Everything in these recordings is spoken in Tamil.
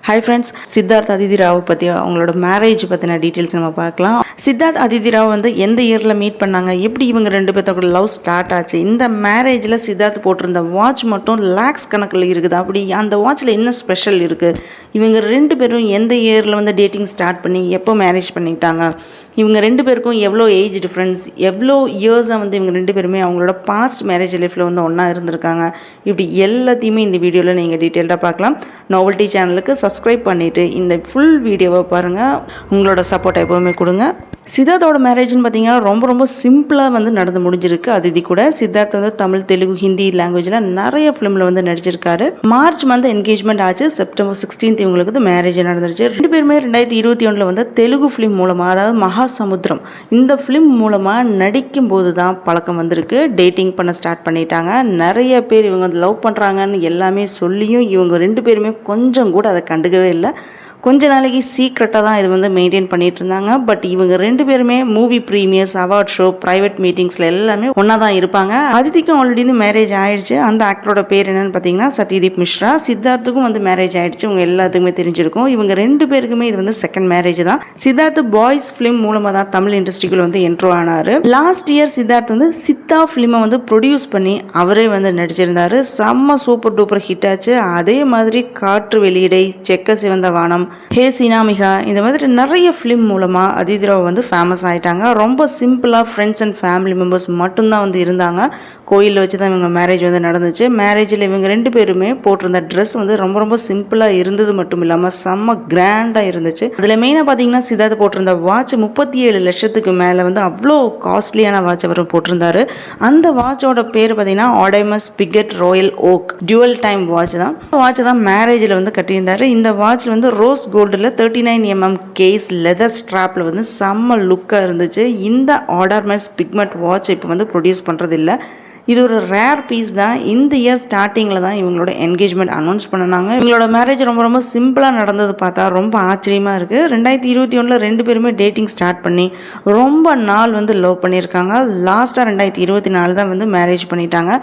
ஹாய் ஃப்ரெண்ட்ஸ், சித்தார்த் அதிதி ராவ் பற்றி அவங்களோட மேரேஜ் பற்றின டீட்டெயில்ஸ் நம்ம பார்க்கலாம். சித்தார்த் அதிதி ராவ் வந்து எந்த இயரில் மீட் பண்ணாங்க, எப்படி இவங்க ரெண்டு பேர்த்தோட லவ் ஸ்டார்ட் ஆச்சு, இந்த மேரேஜில் சித்தார்த் போட்டிருந்த வாட்ச் மட்டும் லேக்ஸ் கணக்கில் இருக்குது. அப்படி அந்த வாட்சில் என்ன ஸ்பெஷல் இருக்குது, இவங்க ரெண்டு பேரும் எந்த இயரில் வந்து டேட்டிங் ஸ்டார்ட் பண்ணி எப்போ மேரேஜ் பண்ணிட்டாங்க, இவங்க ரெண்டு பேருக்கும் எவ்வளோ ஏஜ் டிஃப்ரென்ஸ், எவ்வளோ இயர்ஸாக வந்து இவங்க ரெண்டு பேருமே அவங்களோட பாஸ்ட் மேரேஜ் லைஃப்பில் வந்து ஒன்றா இருந்திருக்காங்க, இப்படி எல்லாத்தையுமே இந்த வீடியோவில் நீங்கள் டீட்டெயில்டாக பார்க்கலாம். நாவல்ட்டி சேனலுக்கு சப்ஸ்கிரைப் பண்ணிவிட்டு இந்த ஃபுல் வீடியோவை பாருங்கள். உங்களோட சப்போர்ட் எப்போவுமே கொடுங்க. சித்தார்த்தோட மேரேஜ்னு பார்த்தீங்கன்னா ரொம்ப சிம்பிளாக வந்து நடந்து முடிஞ்சிருக்கு. அதிதி கூட சித்தார்த் வந்து தமிழ், தெலுங்கு, ஹிந்தி லாங்குவேஜில் நிறைய ஃபிலிமில் வந்து நடிச்சிருக்காரு. மார்ச் மந்த் என்கேஜ்மெண்ட் ஆச்சு. செப்டம்பர் 16 இவங்களுக்கு வந்து மேரேஜ் நடந்துருச்சு. ரெண்டு பேருமே 2021 வந்து தெலுங்கு ஃபிலிம் மூலமாக, அதாவது மகாசமுத்திரம் இந்த ஃபிலிம் மூலமாக நடிக்கும் போது தான் பழக்கம் வந்திருக்கு. டேட்டிங் பண்ண ஸ்டார்ட் பண்ணிட்டாங்க. நிறைய பேர் இவங்க லவ் பண்ணுறாங்கன்னு எல்லாமே சொல்லியும் இவங்க ரெண்டு பேருமே கொஞ்சம் கூட அதை கண்டுக்கவே இல்லை. கொஞ்ச நாளைக்கு சீக்ரெட்டாக தான் இது வந்து மெயின்டைன் பண்ணிட்டு இருந்தாங்க. பட் இவங்க ரெண்டு பேருமே movie premieres, award show, private மீட்டிங்ஸில் எல்லாமே ஒன்றா தான் இருப்பாங்க. அதிதிக்கும் ஆல்ரெடி வந்து மேரேஜ் ஆயிடுச்சு. அந்த ஆக்டரோட பேர் என்னன்னு பார்த்தீங்கன்னா சத்யதீப் மிஸ்ரா. சித்தார்த்துக்கும் வந்து மேரேஜ் ஆயிடுச்சு. இவங்க எல்லாத்துக்குமே தெரிஞ்சிருக்கும். இவங்க ரெண்டு பேருக்குமே இது வந்து செகண்ட் மேரேஜ் தான். சித்தார்த் பாய்ஸ் ஃபிலிம் மூலமாக தான் தமிழ் இண்டஸ்ட்ரிக்குள்ள வந்து என்ட்ரோ ஆனார். லாஸ்ட் இயர் சித்தார்த் வந்து சித்தா ஃபிலிமை வந்து ப்ரொடியூஸ் பண்ணி அவரே வந்து நடிச்சிருந்தாரு. செம்ம சூப்பர் டூப்பர் ஹிட் ஆச்சு. அதே மாதிரி காற்று வெளியிடை, செக்க சிவந்த வானம், ஹே சினாமிகா, இந்த மாதிரி நிறைய ஃபிலிம் மூலமாக அதிதி ராவ் வந்து ஃபேமஸ் ஆகிட்டாங்க. ரொம்ப சிம்பிளாக ஃப்ரெண்ட்ஸ் அண்ட் ஃபேமிலி மெம்பர்ஸ் மட்டும்தான் வந்து இருந்தாங்க. கோயிலில் வச்சு தான் இவங்க மேரேஜ் வந்து நடந்துச்சு. மேரேஜில் இவங்க ரெண்டு பேருமே போட்டிருந்த ட்ரெஸ் வந்து ரொம்ப சிம்பிளாக இருந்தது மட்டும் இல்லாமல் செம்ம கிராண்டாக இருந்துச்சு. அதில் மெயினாக பார்த்தீங்கன்னா சித்தார்த் போட்டிருந்த வாட்ச் 37 லட்சத்துக்கு மேலே வந்து அவ்வளோ காஸ்ட்லியான வாட்ச் அவர் போட்டிருந்தாரு. அந்த வாட்சோட பேர் பார்த்தீங்கன்னா Audemars Piguet royal oak dual time watch தான். வாட்ச் தான் மேரேஜில் வந்து கட்டியிருந்தாரு. இந்த வாட்சில் வந்து ரோஸ் கோல்டில் 39 mm கேஸ் லெதர் ஸ்ட்ராப்பில் வந்து செம்ம லுக்காக இருந்துச்சு. இந்த ஆடைமஸ் பிக்மெண்ட் வாட்ச் இப்போ வந்து ப்ரொடியூஸ் பண்ணுறது இல்லை. இது ஒரு ரேர் பீஸ் தான். இந்த இயர் ஸ்டார்டிங்கில் தான் இவங்களோட என்கேஜ்மெண்ட் அனௌன்ஸ் பண்ணாங்க. இவங்களோட மேரேஜ் ரொம்ப சிம்பிளாக நடந்தது பார்த்தா ரொம்ப ஆச்சரியமாக இருக்குது. 2021 ரெண்டு பேருமே டேட்டிங் ஸ்டார்ட் பண்ணி ரொம்ப நாள் வந்து லவ் பண்ணியிருக்காங்க. லாஸ்ட்டாக 2024 தான் வந்து மேரேஜ் பண்ணிட்டாங்க.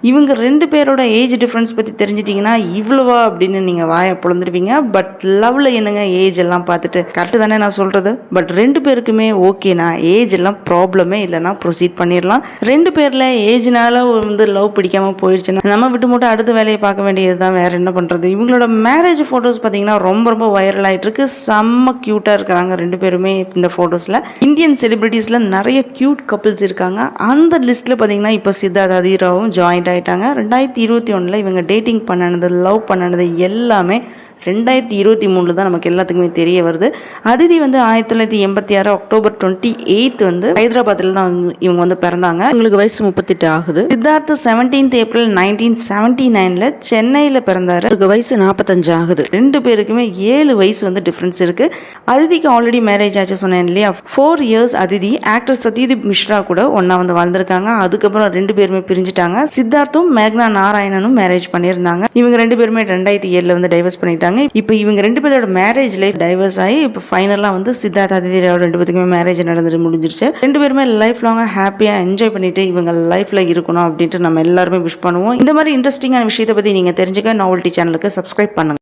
இவங்க ரெண்டு பேரோட ஏஜ் டிஃப்ரென்ஸ் பற்றி தெரிஞ்சிட்டிங்கன்னா இவ்வளவா அப்படின்னு நீங்கள் வாயை பொழந்துடுவீங்க. பட் லவ்வில் என்னங்க ஏஜ் எல்லாம் பார்த்துட்டு கரெக்டு தானே நான் சொல்கிறது. பட் ரெண்டு பேருக்குமே ஓகேண்ணா, ஏஜ் எல்லாம் ப்ராப்ளமே இல்லைனா ப்ரொசீட் பண்ணிடலாம். ரெண்டு பேரில் ஏஜ்னால வந்து லவ் பிடிக்காமல் போயிடுச்சுன்னா நம்ம விட்டு மட்டும் அடுத்த வேலையை பார்க்க வேண்டியது தான், வேறு என்ன பண்ணுறது. இவங்களோட மேரேஜ் ஃபோட்டோஸ் பார்த்தீங்கன்னா ரொம்ப வைரல் ஆகிட்டு இருக்கு. செம்ம க்யூட்டாக இருக்கிறாங்க ரெண்டு பேருமே. இந்த ஃபோட்டோஸில் இந்தியன் செலிபிரிட்டிஸில் நிறைய க்யூட் கப்பிள்ஸ் இருக்காங்க. அந்த லிஸ்ட்டில் பார்த்தீங்கன்னா இப்போ சித்தார்த் அதிதி ராவும் ஜாயின்ட் ஆகிட்டாங்க. 2021 இவங்க டேட்டிங் பண்ணனது, லவ் பண்ணனது எல்லாமே 2023 தான் நமக்கு எல்லாத்துக்குமே தெரிய வருது. அதிதி வந்து 1986 அக்டோபர் 28 வந்து ஹைதராபாத்தில் தான் இவங்க வந்து பிறந்தாங்க. இவங்களுக்கு வயசு 38 ஆகுது. சித்தார்த் 17 ஏப்ரல் 1979 சென்னையில் பிறந்தாரு. அவருக்கு வயசு 45 ஆகுது. ரெண்டு பேருக்குமே 7 வயசு வந்து டிஃப்ரென்ஸ் இருக்கு. அதிதிக்கு ஆல்ரெடி மேரேஜ் ஆச்சு சொன்னேன் இல்லையா. 4 இயர்ஸ் அதிதி ஆக்டர் சத்யதீப் மிஸ்ரா கூட ஒன்னா வந்து வாழ்ந்திருக்காங்க. அதுக்கப்புறம் ரெண்டு பேருமே பிரிஞ்சுட்டாங்க. சித்தார்த்தும் மேக்னா நாராயணனும் மேரேஜ் பண்ணியிருந்தாங்க. இவங்க ரெண்டு பேருமே 2007 வந்து டைவர்ஸ் பண்ணிட்டாங்க. இப்போ இவங்க ரெண்டு பேரோட மேரேஜ் லைஃப் டைவர்ஸ் ஆகி இப்போ ஃபைனலாக வந்து சித்தார்த் அதிதி ராவ் ரெண்டு பேருக்குமே மேரேஜ் நடந்துட்டு முடிஞ்சிருச்சு. ரெண்டு பேருமே லைஃப் லாங்காக ஹாப்பியாக என்ஜாய் பண்ணிட்டு இவங்க லைஃப்ல இருக்கணும் அப்படின்ட்டு நம்ம எல்லாருமே விஷ் பண்ணுவோம். இந்த மாதிரி இன்ட்ரெஸ்டிங்கான விஷயத்தை பற்றி நீங்கள் தெரிஞ்சுக்க நாவல்ட்டி சேனலுக்கு சப்ஸ்கிரைப் பண்ணுங்க.